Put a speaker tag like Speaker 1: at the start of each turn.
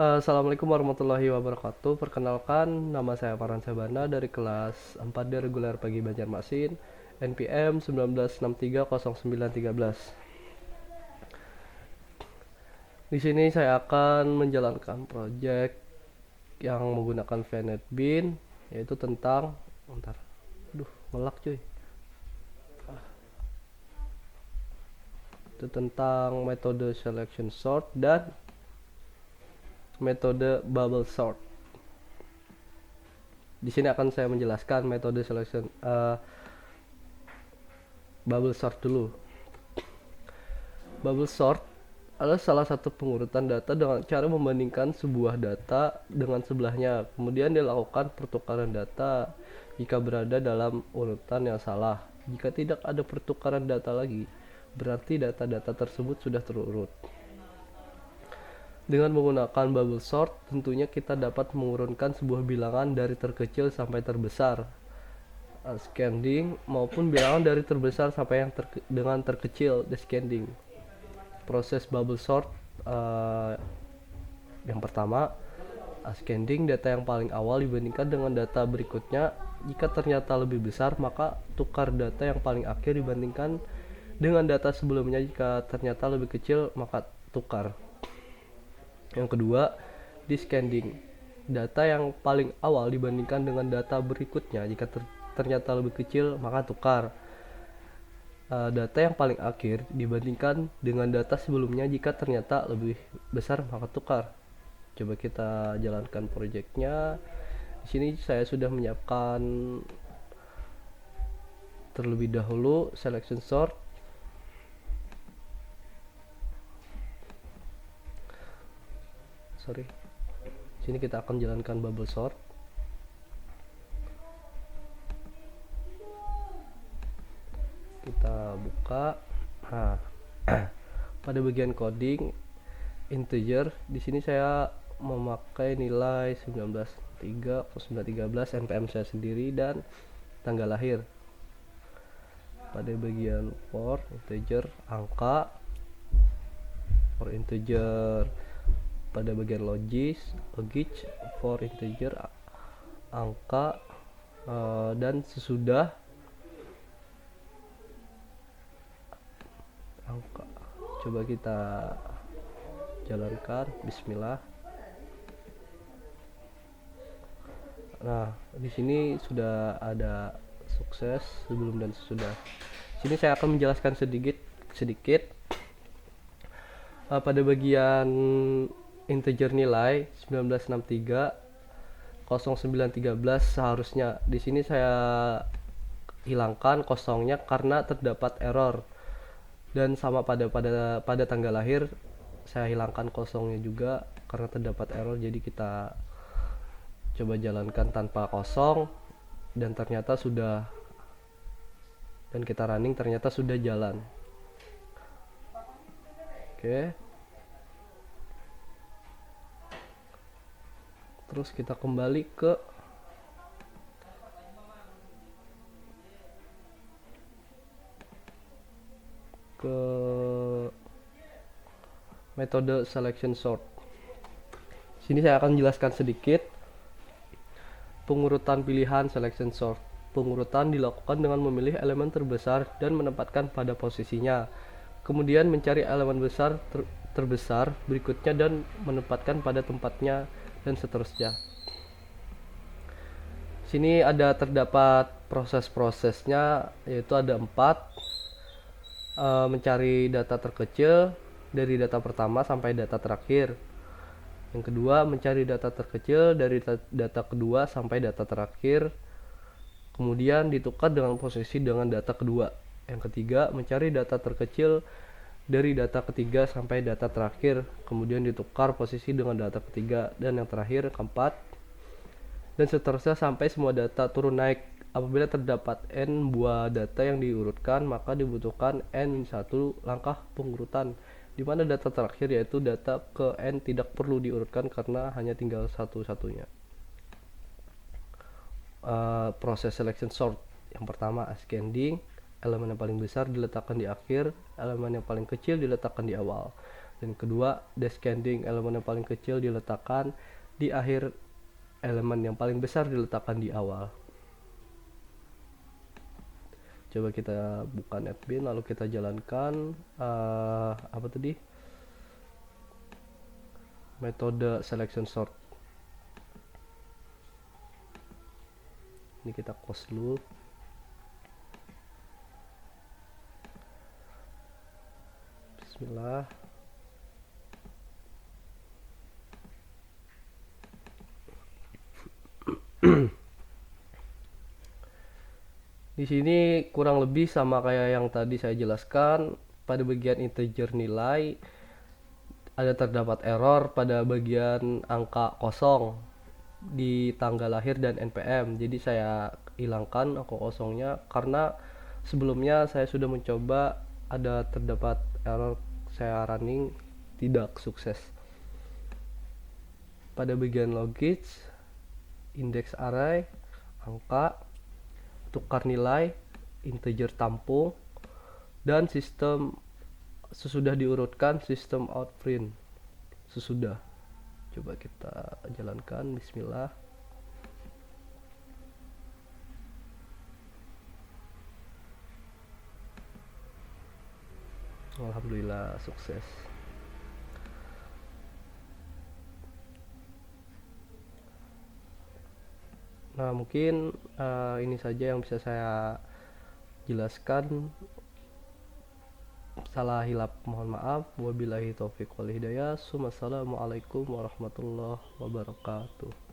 Speaker 1: Assalamualaikum warahmatullahi wabarakatuh. Perkenalkan, nama saya Farhan Sabana dari kelas 4D reguler pagi Banjarmasin, NPM 19630913. Di sini saya akan menjalankan proyek yang menggunakan VNet Bean, yaitu tentang, bentar, ngelak cuy. Itu tentang metode selection sort dan metode bubble sort. Di sini akan saya menjelaskan metode selection bubble sort dulu. Bubble sort adalah salah satu pengurutan data dengan cara membandingkan sebuah data dengan sebelahnya. Kemudian dilakukan pertukaran data jika berada dalam urutan yang salah. Jika tidak ada pertukaran data lagi, berarti data-data tersebut sudah terurut. Dengan menggunakan bubble sort, tentunya kita dapat mengurutkan sebuah bilangan dari terkecil sampai terbesar, ascending, maupun bilangan dari terbesar sampai yang dengan terkecil, descending. Proses bubble sort yang pertama, ascending, data yang paling awal dibandingkan dengan data berikutnya. Jika ternyata lebih besar, maka tukar data yang paling akhir dibandingkan dengan data sebelumnya. Jika ternyata lebih kecil, maka tukar. Yang kedua, descending, data yang paling awal dibandingkan dengan data berikutnya. Jika ternyata lebih kecil, maka tukar. Data yang paling akhir dibandingkan dengan data sebelumnya. Jika ternyata lebih besar, maka tukar. Coba kita jalankan proyeknya. Di sini saya sudah menyiapkan terlebih dahulu selection sort. Sini kita akan jalankan bubble sort. Kita buka. Nah, pada bagian coding integer, di sini saya memakai nilai 19.3.09.13 NPM saya sendiri dan tanggal lahir. Pada bagian for integer angka, for integer pada bagian logis for integer angka, dan sesudah angka. Coba kita jalankan, bismillah. Nah, di sini sudah ada sukses sebelum dan sesudah. Sini saya akan menjelaskan sedikit. Pada bagian integer nilai 1963 seharusnya di sini saya hilangkan kosongnya karena terdapat error, dan sama pada tanggal lahir saya hilangkan kosongnya juga karena terdapat error. Jadi kita coba jalankan tanpa kosong dan ternyata sudah, dan kita running ternyata sudah jalan. Oke. Terus kita kembali ke metode selection sort. Sini saya akan jelaskan sedikit pengurutan pilihan selection sort. Pengurutan dilakukan dengan memilih elemen terbesar dan menempatkan pada posisinya. Kemudian mencari elemen besar terbesar berikutnya dan menempatkan pada tempatnya, dan seterusnya. Sini terdapat proses-prosesnya, yaitu ada 4. Mencari data terkecil dari data pertama sampai data terakhir. Yang kedua, mencari data terkecil dari data kedua sampai data terakhir, kemudian ditukar dengan posisi dengan data kedua. Yang ketiga, mencari data terkecil dari data ketiga sampai data terakhir, kemudian ditukar posisi dengan data ketiga. Dan yang terakhir, keempat, dan seterusnya sampai semua data turun naik. Apabila terdapat n buah data yang diurutkan, maka dibutuhkan n-1 langkah pengurutan, di mana data terakhir yaitu data ke n tidak perlu diurutkan karena hanya tinggal satu-satunya. Proses selection sort yang pertama, ascending, elemen yang paling besar diletakkan di akhir, elemen yang paling kecil diletakkan di awal. Dan kedua, descending, elemen yang paling kecil diletakkan di akhir, elemen yang paling besar diletakkan di awal. Coba kita buka netbin lalu kita jalankan apa tadi, metode selection sort. Ini kita close dulu. Bismillah. Di sini kurang lebih sama kayak yang tadi saya jelaskan. Pada bagian integer nilai ada terdapat error pada bagian angka kosong di tanggal lahir dan NPM. Jadi saya hilangkan angka kosongnya karena sebelumnya saya sudah mencoba, ada terdapat error, saya running tidak sukses. Pada bagian logit, index array, angka, tukar nilai, integer tampung, dan sistem sesudah diurutkan, sistem outprint sesudah. Coba kita jalankan. Bismillah. Alhamdulillah sukses. Nah, mungkin ini saja yang bisa saya jelaskan. Salah hilap mohon maaf. Wabillahi taufiq wal hidayah. Assalamualaikum warahmatullahi wabarakatuh.